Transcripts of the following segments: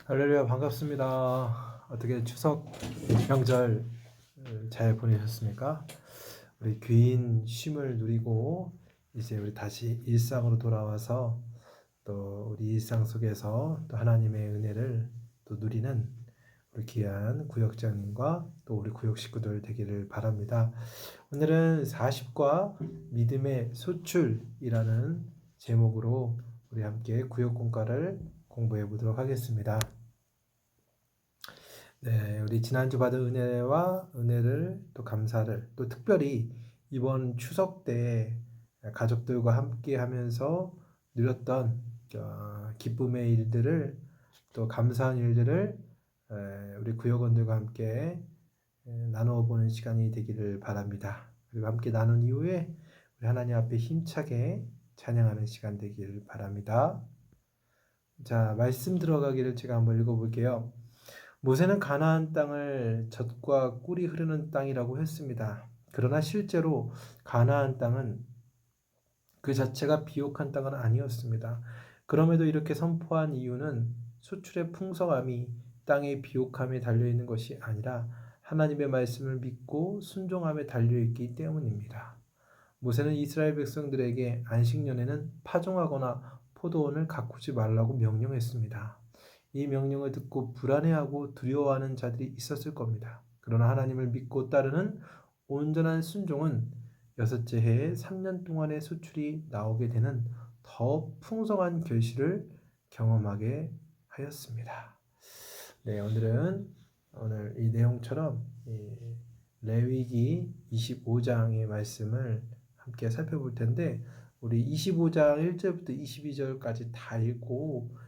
할렐루야, 반갑습니다. 어떻게 추석 명절 잘 보내셨습니까? 우리 귀인 쉼을 누리고 이제 우리 다시 일상으로 돌아와서 또 우리 일상 속에서 또 하나님의 은혜를 또 누리는 우리 귀한 구역장님과 또 우리 구역 식구들 되기를 바랍니다. 오늘은 40과 믿음의 소출이라는 제목으로 우리 함께 구역 공과를 공부해 보도록 하겠습니다. 네, 우리 지난주 받은 은혜와 은혜를 또 감사를 또 특별히 이번 추석 때 가족들과 함께 하면서 누렸던 기쁨의 일들을 또 감사한 일들을 우리 구역원들과 함께 나누어 보는 시간이 되기를 바랍니다. 그리고 함께 나눈 이후에 우리 하나님 앞에 힘차게 찬양하는 시간 되기를 바랍니다. 자, 말씀 들어가기를 제가 한번 읽어볼게요. 모세는 가나안 땅을 젖과 꿀이 흐르는 땅이라고 했습니다. 그러나 실제로 가나안 땅은 그 자체가 비옥한 땅은 아니었습니다. 그럼에도 이렇게 선포한 이유는 수출의 풍성함이 땅의 비옥함에 달려있는 것이 아니라 하나님의 말씀을 믿고 순종함에 달려있기 때문입니다. 모세는 이스라엘 백성들에게 안식년에는 파종하거나 포도원을 가꾸지 말라고 명령했습니다. 이 명령을 듣고 불안해하고 두려워하는 자들이 있었을 겁니다. 그러나 하나님을 믿고 따르는 온전한 순종은 여섯째 해에 3년 동안의 수출이 나오게 되는 더 풍성한 결실을 경험하게 하였습니다. 네, 오늘 이 내용처럼 레위기 25장의 말씀을 함께 살펴볼 텐데 우리 25장 1절부터 22절까지 다 읽고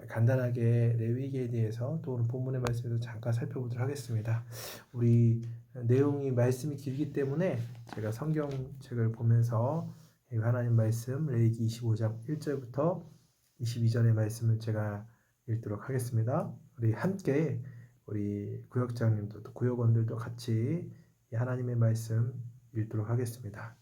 간단하게 레위기에 대해서 또 오늘 본문의 말씀에서 잠깐 살펴보도록 하겠습니다. 우리 내용이 말씀이 길기 때문에 제가 성경책을 보면서 하나님 말씀 레위기 25장 1절부터 22절의 말씀을 제가 읽도록 하겠습니다. 우리 함께 우리 구역장님도 또 구역원들도 같이 하나님의 말씀 읽도록 하겠습니다.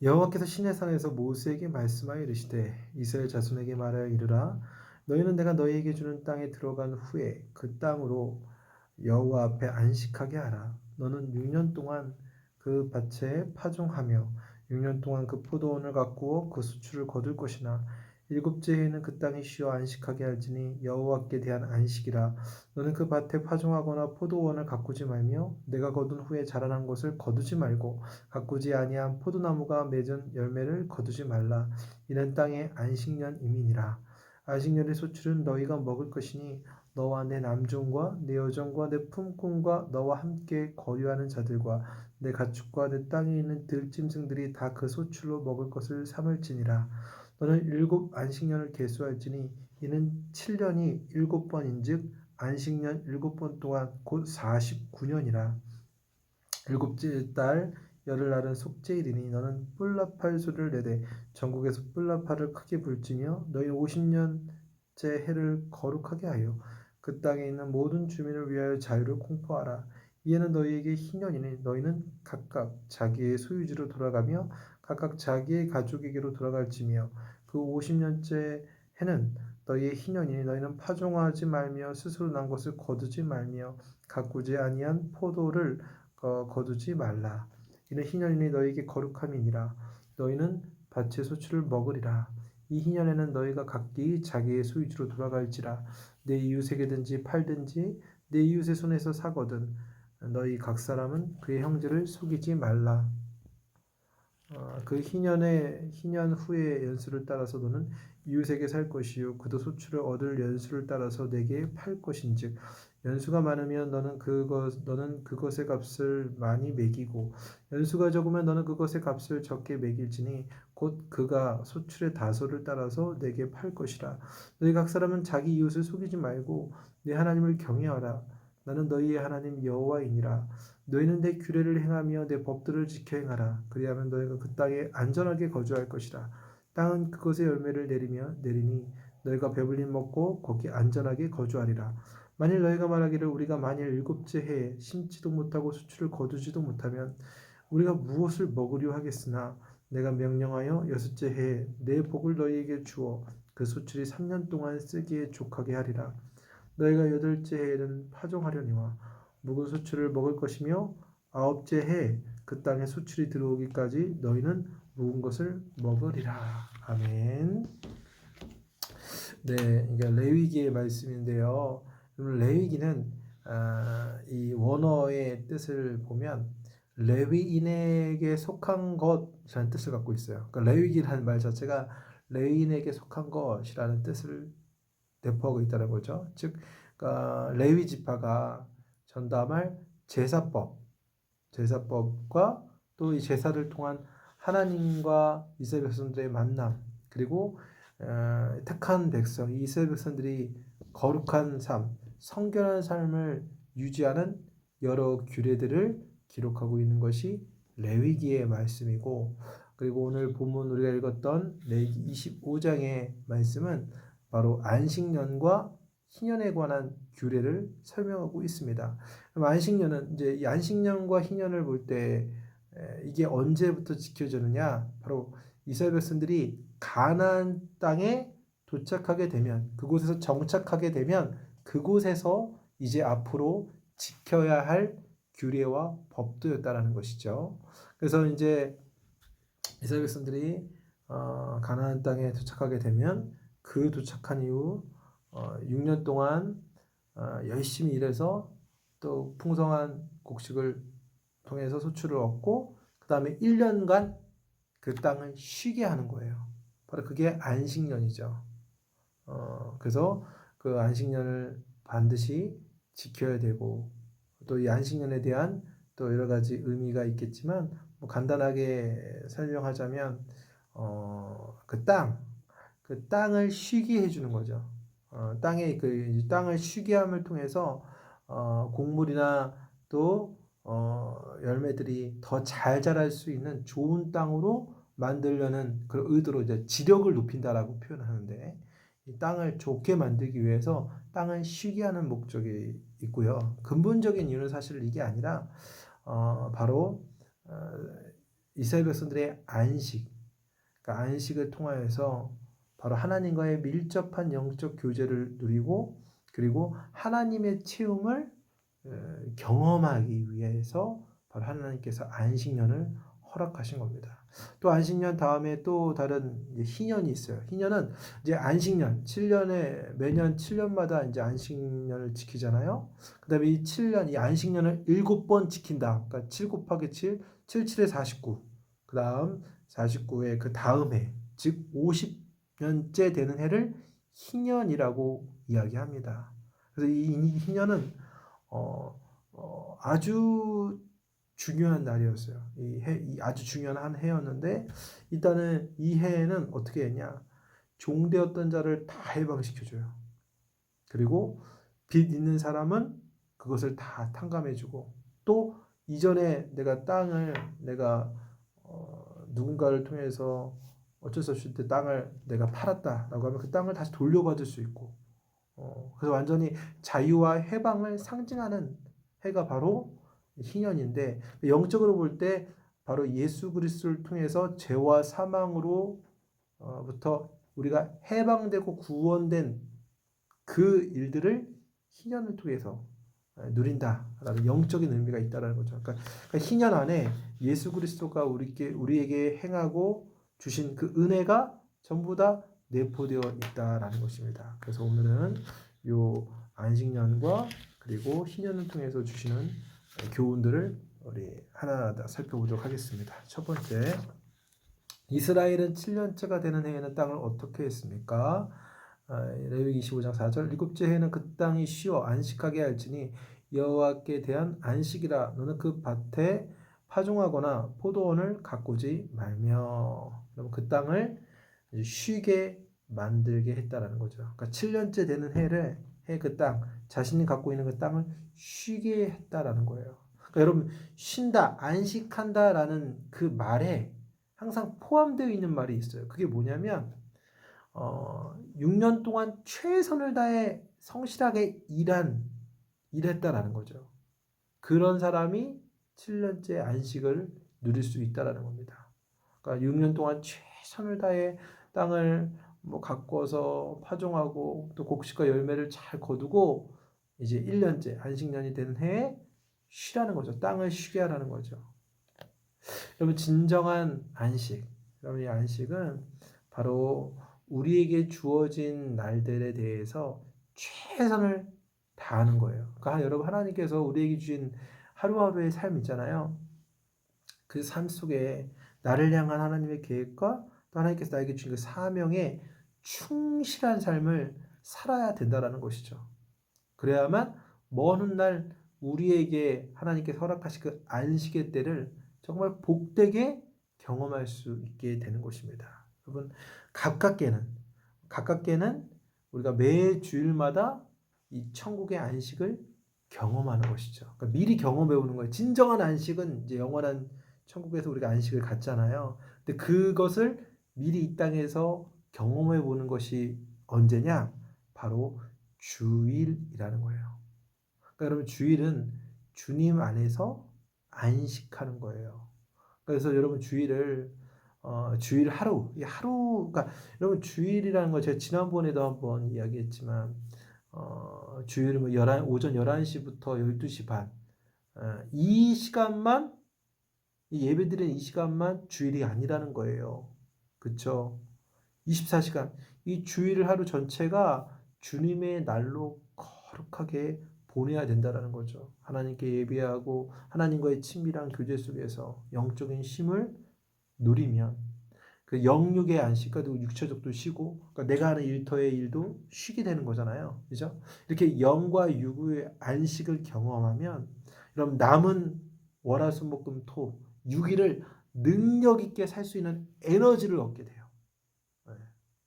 여호와께서 시내산에서 모세에게 말씀하여 이르시되 이스라엘 자손에게 말하여 이르라 너희는 내가 너희에게 주는 땅에 들어간 후에 그 땅으로 여호와 앞에 안식하게 하라. 너는 6년 동안 그 밭에 파종하며 6년 동안 그 포도원을 가꾸어 그 수출을 거둘 것이나 일곱째 해에는 그 땅이 쉬어 안식하게 할지니 여호와께 대한 안식이라. 너는 그 밭에 파종하거나 포도원을 가꾸지 말며 내가 거둔 후에 자라난 것을 거두지 말고 가꾸지 아니한 포도나무가 맺은 열매를 거두지 말라. 이는 땅의 안식년임이니라. 안식년의 소출은 너희가 먹을 것이니 너와 내 남종과 내 여종과 내 품꾼과 너와 함께 거류하는 자들과 내 가축과 내 땅에 있는 들짐승들이 다 그 소출로 먹을 것을 삼을지니라. 너는 7안식년을 계수할지니 이는 7년이 7번인즉 안식년 7번 동안 곧 49년이라. 일곱째 달 열흘날은 속죄일이니 너는 뿔나팔 소리를 내되 전국에서 뿔나팔을 크게 불지며 너희 50년째 해를 거룩하게 하여 그 땅에 있는 모든 주민을 위하여 자유를 공포하라. 이에는 너희에게 희년이니 너희는 각각 자기의 소유지로 돌아가며 각각 자기의 가족에게로 돌아갈지며 그 50년째 해는 너희의 희년이니 너희는 파종하지 말며 스스로 난 것을 거두지 말며 가꾸지 아니한 포도를 거두지 말라. 이는 희년이니 너희에게 거룩함이니라. 너희는 밭의 소출을 먹으리라. 이 희년에는 너희가 각기 자기의 소유지로 돌아갈지라. 내 이웃에게든지 팔든지 내 이웃의 손에서 사거든 너희 각 사람은 그의 형제를 속이지 말라. 그 희년 후의 연수를 따라서 너는 이웃에게 살 것이요 그도 소출을 얻을 연수를 따라서 내게 팔 것인즉 연수가 많으면 너는 그것의 값을 많이 매기고 연수가 적으면 너는 그것의 값을 적게 매길지니 곧 그가 소출의 다소를 따라서 내게 팔 것이라. 너희 각 사람은 자기 이웃을 속이지 말고 내 하나님을 경외하라. 나는 너희의 하나님 여호와이니라. 너희는 내 규례를 행하며 내 법들을 지켜 행하라. 그리하면 너희가 그 땅에 안전하게 거주할 것이라. 땅은 그것의 열매를 내리니 너희가 배불리 먹고 거기 안전하게 거주하리라. 만일 너희가 말하기를 우리가 만일 일곱째 해에 심지도 못하고 수출을 거두지도 못하면 우리가 무엇을 먹으려 하겠으나 내가 명령하여 여섯째 해에 내 복을 너희에게 주어 그 소출이 3년 동안 쓰기에 족하게 하리라. 너희가 여덟째 해에는 파종하려니와 묵은 소출을 먹을 것이며 아홉째 해에 그 땅에 소출이 들어오기까지 너희는 묵은 것을 먹으리라. 아멘. 네, 이게 레위기의 말씀인데요. 레위기는 이 원어의 뜻을 보면 레위인에게 속한 것이라는 뜻을 갖고 있어요. 그러니까 레위기라는 말 자체가 레위인에게 속한 것이라는 뜻을 내포하고 있다는 거죠. 즉, 그러니까 레위 지파가 전담할 제사법과 또 이 제사를 통한 하나님과 이스라엘 백성들의 만남, 그리고 택한 백성, 이스라엘 백성들이 거룩한 삶, 성결한 삶을 유지하는 여러 규례들을 기록하고 있는 것이 레위기의 말씀이고, 그리고 오늘 본문 우리가 읽었던 레위기 25장의 말씀은 바로 안식년과 희년에 관한 규례를 설명하고 있습니다. 그럼 안식년은 이제 이 안식년과 희년을 볼 때 이게 언제부터 지켜지느냐? 바로 이스라엘 백성들이 가나안 땅에 도착하게 되면, 그곳에서 정착하게 되면 그곳에서 이제 앞으로 지켜야 할 규례와 법도였다라는 것이죠. 그래서 이제 이스라엘 백성들이 가나안 땅에 도착하게 되면 그 도착한 이후 6년 동안 열심히 일해서 또 풍성한 곡식을 통해서 소출을 얻고 그 다음에 1년간 그 땅을 쉬게 하는 거예요. 바로 그게 안식년이죠. 그래서 그 안식년을 반드시 지켜야 되고, 또 이 안식년에 대한 또 여러 가지 의미가 있겠지만, 뭐 간단하게 설명하자면 그 땅을 쉬게 해주는 거죠. 땅의 그 땅을 쉬게 함을 통해서 곡물이나 또 열매들이 더 잘 자랄 수 있는 좋은 땅으로 만들려는 그런 의도로 이제 지력을 높인다라고 표현하는데, 이 땅을 좋게 만들기 위해서 땅을 쉬게 하는 목적이 있고요. 근본적인 이유는 사실 이게 아니라 바로 이스라엘 백성들의 안식, 그러니까 안식을 통하여서 바로 하나님과의 밀접한 영적 교제를 누리고, 그리고 하나님의 체험을 경험하기 위해서 바로 하나님께서 안식년을 허락하신 겁니다. 또 안식년 다음에 또 다른 희년이 있어요. 희년은 이제 안식년 7년에 매년 7년마다 이제 안식년을 지키잖아요. 그다음에 이 7년 이 안식년을 7번 지킨다. 그러니까 7 곱하기 7, 7, 7에 49. 그다음 49의 그 다음 해, 즉 50년째 되는 해를 희년이라고 이야기합니다. 그래서 이 희년은 아주 중요한 날이었어요. 이 아주 중요한 한 해였는데, 일단은 이 해에는 어떻게 했냐? 종되었던 자를 다 해방시켜줘요. 그리고 빚 있는 사람은 그것을 다 탕감해주고, 또 이전에 내가 누군가를 통해서 어쩔 수 없이 그 땅을 내가 팔았다라고 하면 그 땅을 다시 돌려받을 수 있고, 그래서 완전히 자유와 해방을 상징하는 해가 바로 희년인데, 영적으로 볼 때 바로 예수 그리스도를 통해서 죄와 사망으로부터 우리가 해방되고 구원된 그 일들을 희년을 통해서 누린다라는 영적인 의미가 있다라는 거죠. 그러니까 희년 안에 예수 그리스도가 우리에게 행하고 주신 그 은혜가 전부 다 내포되어 있다라는 것입니다. 그래서 오늘은 요 안식년과 그리고 희년을 통해서 주시는 교훈들을 우리 하나하나 살펴보도록 하겠습니다. 첫 번째, 이스라엘은 7년째가 되는 해에는 땅을 어떻게 했습니까? 레위기 25장 4절, 일곱째 해에는 그 땅이 쉬어 안식하게 할지니 여호와께 대한 안식이라. 너는 그 밭에 파종하거나 포도원을 가꾸지 말며. 그럼 그 땅을 쉬게 만들게 했다라는 거죠. 그러니까 7년째 되는 그 땅, 자신이 갖고 있는 그 땅을 쉬게 했다라는 거예요. 그러니까 여러분, 쉰다, 안식한다라는 그 말에 항상 포함되어 있는 말이 있어요. 그게 뭐냐면 6년 동안 최선을 다해 성실하게 일했다라는 거죠. 그런 사람이 7년째 안식을 누릴 수 있다라는 겁니다. 그러니까 6년 동안 최선을 다해 땅을 뭐 가꿔서 파종하고 또 곡식과 열매를 잘 거두고 이제 1년째 안식년이 되는 해에 쉬라는 거죠. 땅을 쉬게 하라는 거죠. 여러분 진정한 안식. 여러분 이 안식은 바로 우리에게 주어진 날들에 대해서 최선을 다하는 거예요. 그러니까 여러분 하나님께서 우리에게 주신 하루하루의 삶 있잖아요. 그 삶 속에 나를 향한 하나님의 계획과 또 하나님께서 나에게 주신 그 사명에 충실한 삶을 살아야 된다라는 것이죠. 그래야만 먼 훗날 우리에게 하나님께서 허락하신 그 안식의 때를 정말 복되게 경험할 수 있게 되는 것입니다. 여러분 가깝게는 우리가 매 주일마다 이 천국의 안식을 경험하는 것이죠. 그러니까 미리 경험해 보는 거예요. 진정한 안식은 이제 영원한 천국에서 우리가 안식을 갖잖아요. 근데 그것을 미리 이 땅에서 경험해 보는 것이 언제냐? 바로 주일이라는 거예요. 그러니까 여러분 주일은 주님 안에서 안식하는 거예요. 그래서 여러분 주일 하루, 이 하루, 그러니까 여러분 주일이라는 거 제가 지난번에도 한번 이야기했지만 주일은 뭐 오전 11시부터 12시 반, 이 시간만 이 예배드리는 이 시간만 주일이 아니라는 거예요. 그쵸? 24시간 이 주일 하루 전체가 주님의 날로 거룩하게 보내야 된다라는 거죠. 하나님께 예배하고 하나님과의 친밀한 교제 속에서 영적인 쉼을 누리면 그 영육의 안식과도 육체적도 쉬고 그러니까 내가 하는 일터의 일도 쉬게 되는 거잖아요. 그죠? 이렇게 영과 육의 안식을 경험하면 그럼 남은 월화수목금토 6일을 능력 있게 살 수 있는 에너지를 얻게 돼요. 네.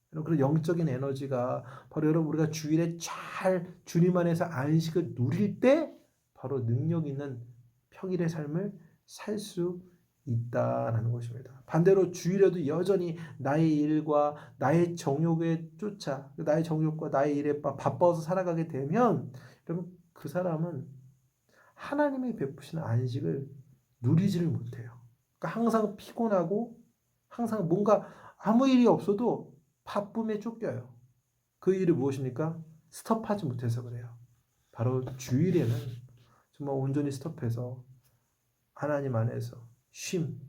그런 영적인 에너지가 바로 여러분 우리가 주일에 잘 주님 안에서 안식을 누릴 때 바로 능력 있는 평일의 삶을 살 수 있다라는 것입니다. 반대로 주일에도 여전히 나의 일과 나의 정욕에 쫓아 나의 정욕과 나의 일에 바빠서 살아가게 되면 여러분 그 사람은 하나님이 베푸시는 안식을 누리지를 못해요. 그러니까 항상 피곤하고 항상 뭔가 아무 일이 없어도 바쁨에 쫓겨요. 그 일이 무엇입니까? 스톱하지 못해서 그래요. 바로 주일에는 정말 온전히 스톱해서 하나님 안에서 쉼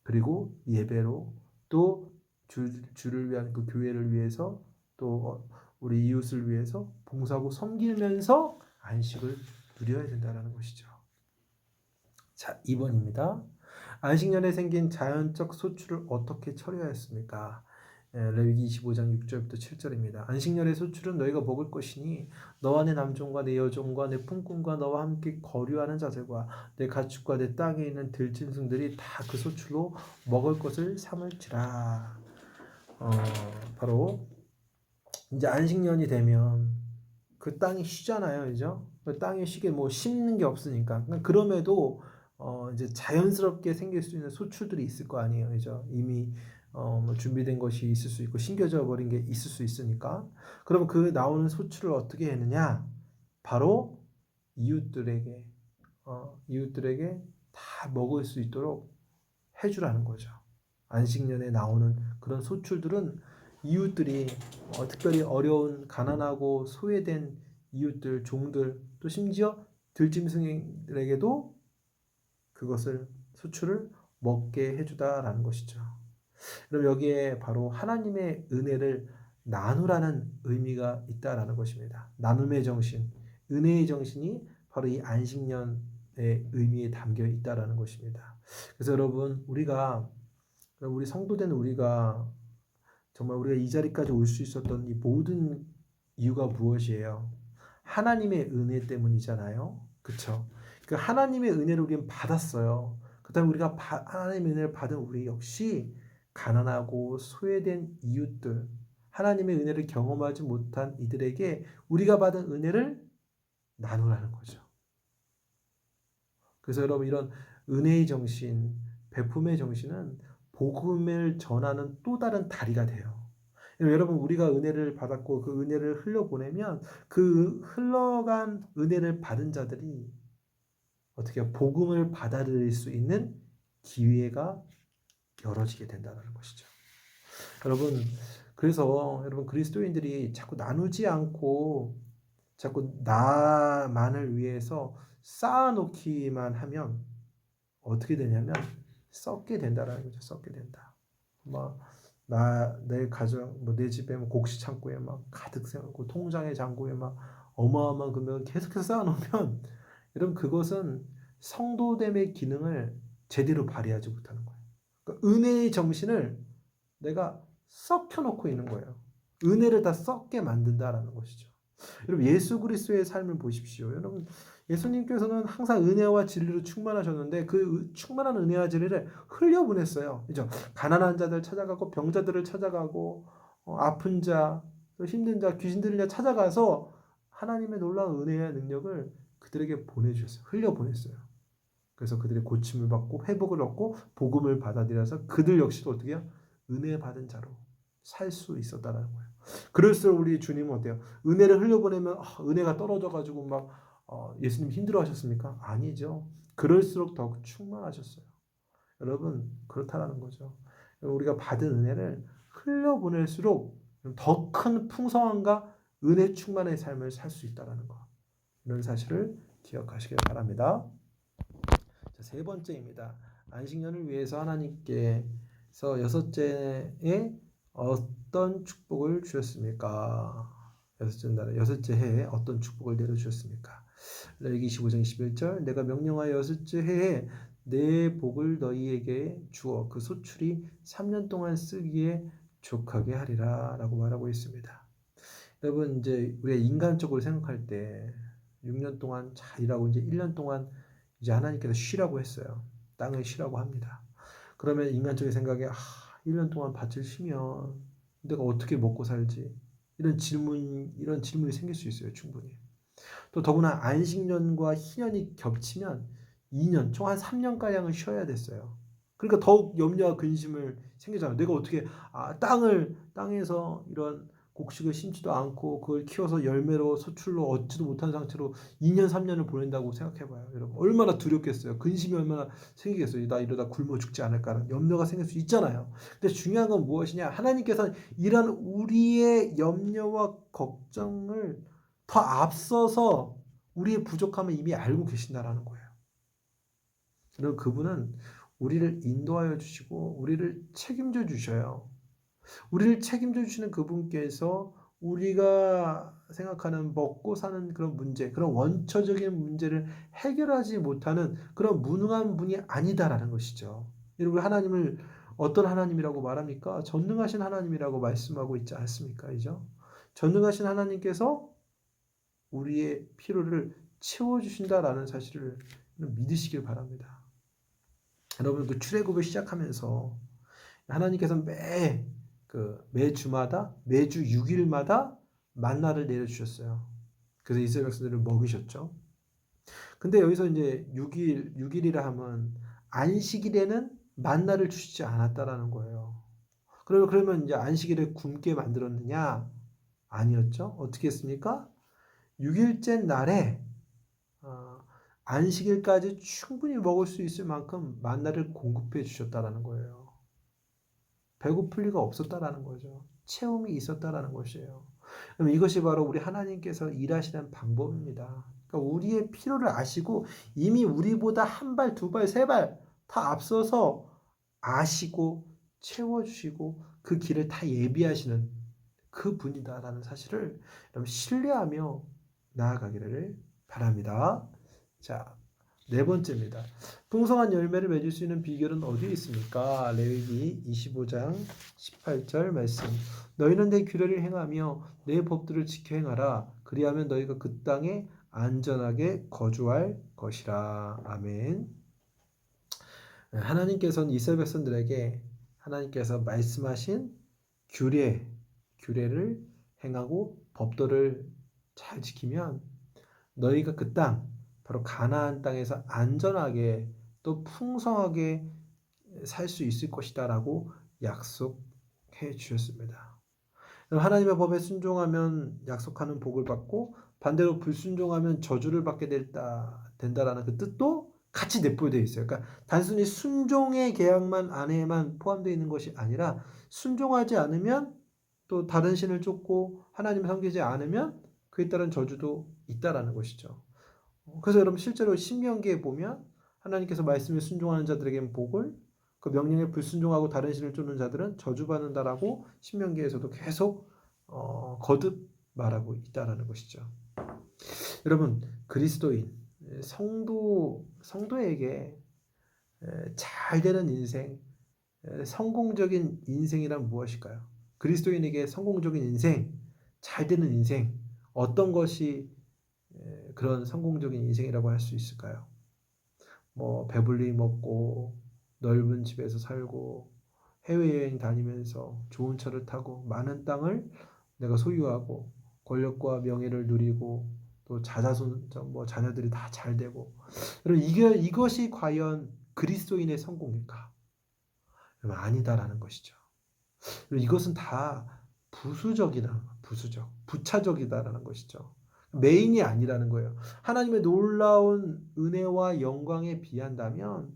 그리고 예배로 또 주를 위한 그 교회를 위해서 또 우리 이웃을 위해서 봉사하고 섬기면서 안식을 누려야 된다는 것이죠. 자, 2번입니다. 안식년에 생긴 자연적 소출을 어떻게 처리하였습니까? 레위기 25장 6절부터 7절입니다. 안식년의 소출은 너희가 먹을 것이니 너와 내 남종과 내 여종과 내 품꾼과 너와 함께 거류하는 자들과 내 가축과 내 땅에 있는 들짐승들이 다 그 소출로 먹을 것을 삼을지라. 바로 이제 안식년이 되면 그 땅이 쉬잖아요, 그죠? 그 땅이 쉬게 뭐 심는 게 없으니까. 그럼에도 이제 자연스럽게 생길 수 있는 소출들이 있을 거 아니에요, 그죠? 이미 뭐 준비된 것이 있을 수 있고 심겨져 버린 게 있을 수 있으니까. 그러면 그 나오는 소출을 어떻게 했느냐? 바로 이웃들에게 이웃들에게 다 먹을 수 있도록 해주라는 거죠. 안식년에 나오는 그런 소출들은 이웃들이 특별히 어려운 가난하고 소외된 이웃들, 종들, 또 심지어 들짐승에게도 그것을 소출을 먹게 해주다라는 것이죠. 그럼 여기에 바로 하나님의 은혜를 나누라는 의미가 있다라는 것입니다. 나눔의 정신, 은혜의 정신이 바로 이 안식년의 의미에 담겨 있다라는 것입니다. 그래서 여러분 우리 성도된 우리가 정말 우리가 이 자리까지 올 수 있었던 이 모든 이유가 무엇이에요? 하나님의 은혜 때문이잖아요. 그쵸? 그 하나님의 은혜를 우리는 받았어요. 그 다음에 우리가 하나님의 은혜를 받은 우리 역시 가난하고 소외된 이웃들, 하나님의 은혜를 경험하지 못한 이들에게 우리가 받은 은혜를 나누라는 거죠. 그래서 여러분 이런 은혜의 정신, 베품의 정신은 복음을 전하는 또 다른 다리가 돼요. 여러분 우리가 은혜를 받았고 그 은혜를 흘려보내면 그 흘러간 은혜를 받은 자들이 어떻게 복음을 받아들일 수 있는 기회가 열어지게 된다는 것이죠. 여러분, 그래서 여러분 그리스도인들이 자꾸 나누지 않고 자꾸 나만을 위해서 쌓아놓기만 하면 어떻게 되냐면 썩게 된다라는 거죠. 썩게 된다. 내 가정, 내 집에 곡식 창고에 막 가득 세우고 통장의 잔고에 막 어마어마한 금액을 계속해서 쌓아놓으면 여러분 그것은 성도됨의 기능을 제대로 발휘하지 못하는 거예요. 그러니까 은혜의 정신을 내가 썩혀놓고 있는 거예요. 은혜를 다 썩게 만든다라는 것이죠. 여러분 예수 그리스도의 삶을 보십시오. 여러분 예수님께서는 항상 은혜와 진리로 충만하셨는데 그 충만한 은혜와 진리를 흘려보냈어요. 그죠? 가난한 자들 찾아가고 병자들을 찾아가고 아픈 자, 또 힘든 자, 귀신 들린 자 찾아가서 하나님의 놀라운 은혜와 능력을 그들에게 보내주셨어요. 흘려보냈어요. 그래서 그들이 고침을 받고 회복을 얻고 복음을 받아들여서 그들 역시도 어떻게 해요? 은혜 받은 자로 살 수 있었다는 거예요. 그럴수록 우리 주님은 어때요? 은혜를 흘려보내면 은혜가 떨어져가지고 막 예수님 힘들어하셨습니까? 아니죠. 그럴수록 더욱 충만하셨어요. 여러분 그렇다라는 거죠. 우리가 받은 은혜를 흘려보낼수록 더 큰 풍성함과 은혜 충만의 삶을 살 수 있다는 거. 이런 사실을 기억하시길 바랍니다. 자, 세 번째입니다. 안식년을 위해서 하나님께서 여섯째에 어떤 축복을 주셨습니까? 여섯째 해에 어떤 축복을 내려주셨습니까? 레위기 25장 21절 내가 명령하여 여섯째 해에 내 복을 너희에게 주어 그 소출이 3년 동안 쓰기에 족하게 하리라 라고 말하고 있습니다. 여러분 이제 우리가 인간적으로 생각할 때 6년 동안 잘 일하고 이제 1년 동안 이제 하나님께서 쉬라고 했어요. 땅을 쉬라고 합니다. 그러면 인간적인 생각에 1년 동안 밭을 쉬면 내가 어떻게 먹고 살지? 이런 질문이 생길 수 있어요. 충분히. 또 더구나 안식년과 희년이 겹치면 2년, 총 한 3년가량을 쉬어야 됐어요. 그러니까 더욱 염려와 근심을 생기잖아요. 내가 어떻게 땅에서 이런 곡식을 심지도 않고 그걸 키워서 열매로 소출로 얻지도 못한 상태로 2년, 3년을 보낸다고 생각해봐요. 여러분 얼마나 두렵겠어요. 근심이 얼마나 생기겠어요. 나 이러다 굶어 죽지 않을까라는 염려가 생길 수 있잖아요. 근데 중요한 건 무엇이냐? 하나님께서는 이런 우리의 염려와 걱정을 더 앞서서 우리의 부족함을 이미 알고 계신다라는 거예요. 그리고 그분은 우리를 인도하여 주시고 우리를 책임져 주셔요. 우리를 책임져 주시는 그분께서 우리가 생각하는 먹고 사는 그런 문제, 그런 원초적인 문제를 해결하지 못하는 그런 무능한 분이 아니다라는 것이죠. 여러분 하나님을 어떤 하나님이라고 말합니까? 전능하신 하나님이라고 말씀하고 있지 않습니까? 이죠? 전능하신 하나님께서 우리의 필요를 채워주신다라는 사실을 믿으시길 바랍니다. 여러분 그 출애굽을 시작하면서 하나님께서 매주 6일마다 만나를 내려주셨어요. 그래서 이스라엘 백성들을 먹이셨죠. 근데 여기서 이제 6일이라 하면 안식일에는 만나를 주시지 않았다라는 거예요. 그러면 이제 안식일에 굶게 만들었느냐? 아니었죠. 어떻게 했습니까? 6일째 날에 안식일까지 충분히 먹을 수 있을 만큼 만나를 공급해 주셨다라는 거예요. 배고플 리가 없었다라는 거죠. 채움이 있었다라는 것이에요. 그럼 이것이 바로 우리 하나님께서 일하시는 방법입니다. 그러니까 우리의 필요를 아시고 이미 우리보다 한 발, 두 발, 세 발 다 앞서서 아시고 채워주시고 그 길을 다 예비하시는 그 분이다라는 사실을 여러분 신뢰하며 나아가기를 바랍니다. 자, 네 번째입니다. 풍성한 열매를 맺을 수 있는 비결은 어디에 있습니까? 레위기 25장 18절 말씀. 너희는 내 규례를 행하며 내 법들을 지켜 행하라. 그리하면 너희가 그 땅에 안전하게 거주할 것이라. 아멘. 하나님께서는 이스라엘 백성들에게 하나님께서 말씀하신 규례를 행하고 법도를 잘 지키면 너희가 그 땅, 바로 가나안 땅에서 안전하게 또 풍성하게 살 수 있을 것이다라고 약속해 주셨습니다. 하나님의 법에 순종하면 약속하는 복을 받고 반대로 불순종하면 저주를 받게 된다라는 그 뜻도 같이 내포되어 있어요. 그러니까 단순히 순종의 계약만 안에만 포함되어 있는 것이 아니라 순종하지 않으면 또 다른 신을 쫓고 하나님을 섬기지 않으면 그에 따른 저주도 있다라는 것이죠. 그래서 여러분 실제로 신명기에 보면 하나님께서 말씀에 순종하는 자들에게는 복을, 그 명령에 불순종하고 다른 신을 쫓는 자들은 저주받는다라고 신명기에서도 계속 거듭 말하고 있다라는 것이죠. 여러분 그리스도인 성도에게 잘 되는 인생, 성공적인 인생이란 무엇일까요? 그리스도인에게 성공적인 인생, 잘 되는 인생, 어떤 것이 그런 성공적인 인생이라고 할 수 있을까요? 뭐 배불리 먹고 넓은 집에서 살고 해외여행 다니면서 좋은 차를 타고 많은 땅을 내가 소유하고 권력과 명예를 누리고 또 자자손 뭐 자녀들이 다 잘 되고 여러분 이것이 과연 그리스도인의 성공일까? 여러분 아니다라는 것이죠. 이것은 다 부차적이다라는 것이죠. 메인이 아니라는 거예요. 하나님의 놀라운 은혜와 영광에 비한다면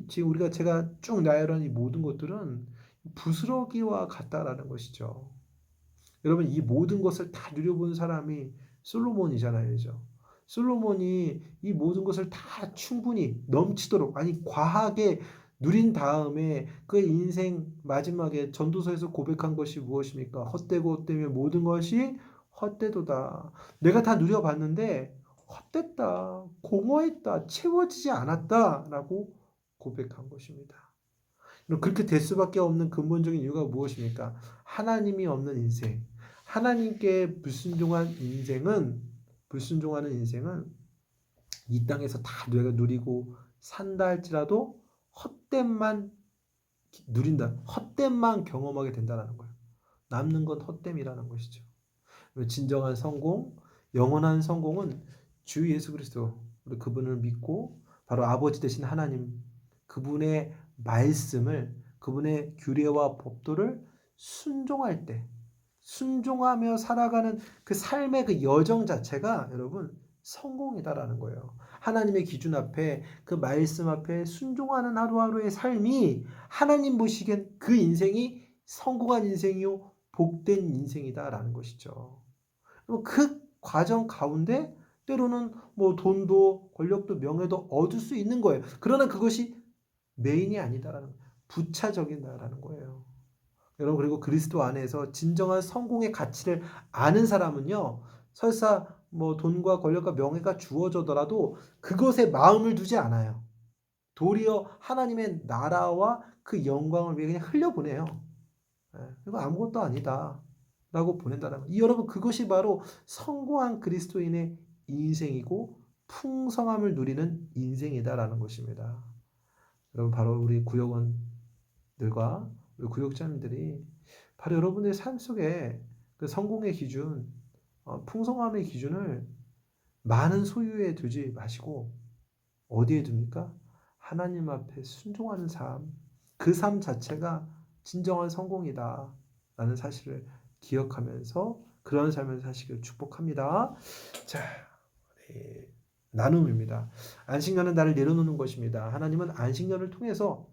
지금 제가 쭉 나열한 이 모든 것들은 부스러기와 같다라는 것이죠. 여러분 이 모든 것을 다 누려본 사람이 솔로몬이잖아요, 그죠? 솔로몬이 이 모든 것을 다 충분히 넘치도록 아니 과하게 누린 다음에 그 인생 마지막에 전도서에서 고백한 것이 무엇입니까? 헛되고 헛되며 모든 것이 헛되도다. 내가 다 누려봤는데 헛됐다, 공허했다, 채워지지 않았다라고 고백한 것입니다. 그렇게 될 수밖에 없는 근본적인 이유가 무엇입니까? 하나님이 없는 인생, 하나님께 불순종하는 인생은 이 땅에서 다 내가 누리고 산다 할지라도 헛됨만 누린다. 헛됨만 경험하게 된다는 거예요. 남는 건 헛됨이라는 것이죠. 진정한 성공, 영원한 성공은 주 예수 그리스도, 우리 그분을 믿고 바로 아버지 되신 하나님, 그분의 말씀을, 그분의 규례와 법도를 순종할 때, 순종하며 살아가는 그 삶의 그 여정 자체가 여러분 성공이다라는 거예요. 하나님의 기준 앞에 그 말씀 앞에 순종하는 하루하루의 삶이 하나님 보시기엔 그 인생이 성공한 인생이요 복된 인생이다라는 것이죠. 그 과정 가운데 때로는 뭐 돈도 권력도 명예도 얻을 수 있는 거예요. 그러나 그것이 메인이 아니다라는 거예요. 부차적이다라는 거예요. 여러분 그리고 그리스도 안에서 진정한 성공의 가치를 아는 사람은요. 설사 뭐 돈과 권력과 명예가 주어져더라도 그것에 마음을 두지 않아요. 도리어 하나님의 나라와 그 영광을 위해 그냥 흘려보내요. 이거 아무것도 아니다 라고 보낸다는 거예요. 여러분 그것이 바로 성공한 그리스도인의 인생이고 풍성함을 누리는 인생이다라는 것입니다. 여러분 바로 우리 구역원들과 우리 구역자님들이 바로 여러분의 삶 속에 그 성공의 기준, 풍성함의 기준을 많은 소유에 두지 마시고 어디에 둡니까? 하나님 앞에 순종하는 삶, 그 삶 자체가 진정한 성공이다 라는 사실을 기억하면서 그런 삶을 사시길 축복합니다. 자, 나눔입니다. 안식년은 나를 내려놓는 것입니다. 하나님은 안식년을 통해서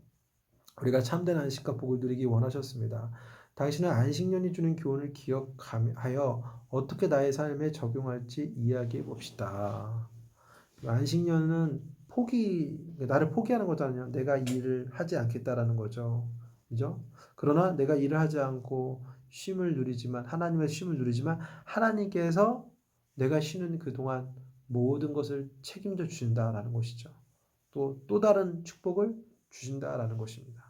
우리가 참된 안식과 복을 누리기 원하셨습니다. 당신은 안식년이 주는 교훈을 기억하여 어떻게 나의 삶에 적용할지 이야기해 봅시다. 안식년은 나를 포기하는 거잖아요. 내가 일을 하지 않겠다라는 거죠. 그죠? 그러나 내가 일을 하지 않고 하나님의 쉼을 누리지만 하나님께서 내가 쉬는 그동안 모든 것을 책임져 주신다라는 것이죠. 또 다른 축복을 주신다라는 것입니다.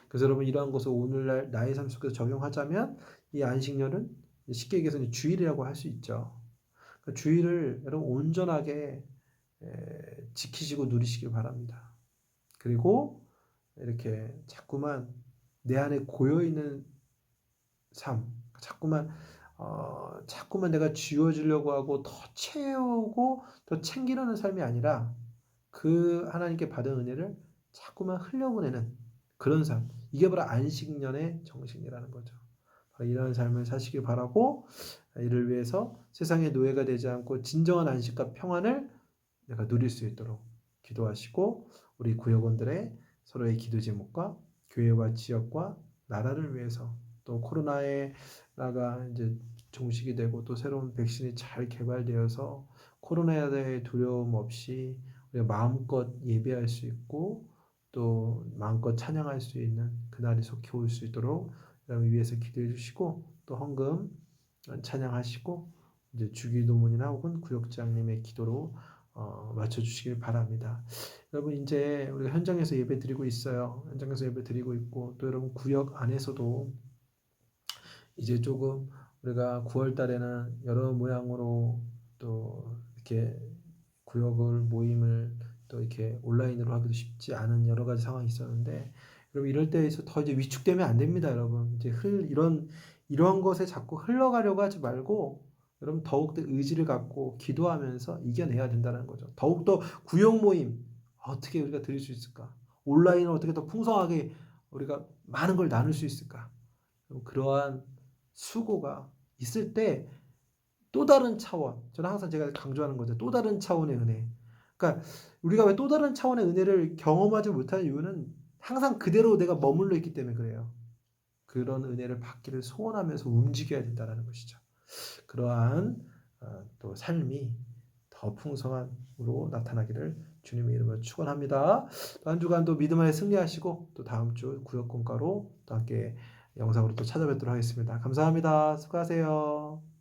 그래서 여러분 이러한 것을 오늘날 나의 삶 속에서 적용하자면 이 안식년은 쉽게 얘기해서 주일이라고 할 수 있죠. 그 주일을 여러분 온전하게 지키시고 누리시길 바랍니다. 그리고 이렇게 자꾸만 내 안에 고여있는 삶, 자꾸만 내가 쥐어주려고 하고 더 채우고 더 챙기려는 삶이 아니라 그 하나님께 받은 은혜를 자꾸만 흘려보내는 그런 삶. 이게 바로 안식년의 정신이라는 거죠. 이러한 삶을 사시길 바라고 이를 위해서 세상의 노예가 되지 않고 진정한 안식과 평안을 내가 누릴 수 있도록 기도하시고 우리 구역원들의 서로의 기도 제목과 교회와 지역과 나라를 위해서 또 코로나에 나가 이제 종식이 되고 또 새로운 백신이 잘 개발되어서 코로나에 대해 두려움 없이 우리가 마음껏 예배할 수 있고 또 마음껏 찬양할 수 있는 그날이 속히 올 수 있도록 여러분 위해서 기도해 주시고 또 헌금 찬양하시고 이제 주기도문이나 혹은 구역장님의 기도로 맞춰주시길 바랍니다. 여러분 이제 우리가 현장에서 예배 드리고 있어요. 현장에서 예배 드리고 있고 또 여러분 구역 안에서도 이제 조금 우리가 9월 달에는 여러 모양으로 또 이렇게 구역을 모임을 또 이렇게 온라인으로 하기도 쉽지 않은 여러 가지 상황이 있었는데 여러분 이럴 때에서 더 이제 위축되면 안 됩니다, 여러분. 이제 이런 것에 자꾸 흘러가려고 하지 말고 여러분 더욱더 의지를 갖고 기도하면서 이겨내야 된다는 거죠. 더욱더 구역 모임 어떻게 우리가 드릴 수 있을까? 온라인을 어떻게 더 풍성하게 우리가 많은 걸 나눌 수 있을까? 그러한 수고가 있을 때 또 다른 차원, 저는 항상 제가 강조하는 거죠. 또 다른 차원의 은혜. 그러니까 우리가 왜 또 다른 차원의 은혜를 경험하지 못하는 이유는 항상 그대로 내가 머물러 있기 때문에 그래요. 그런 은혜를 받기를 소원하면서 움직여야 된다는 것이죠. 그러한 또 삶이 더 풍성한으로 나타나기를 주님의 이름으로 축원합니다. 한 주간도 믿음 안에 승리하시고 또 다음 주 구역 공과로 또 함께 영상으로 또 찾아뵙도록 하겠습니다. 감사합니다. 수고하세요.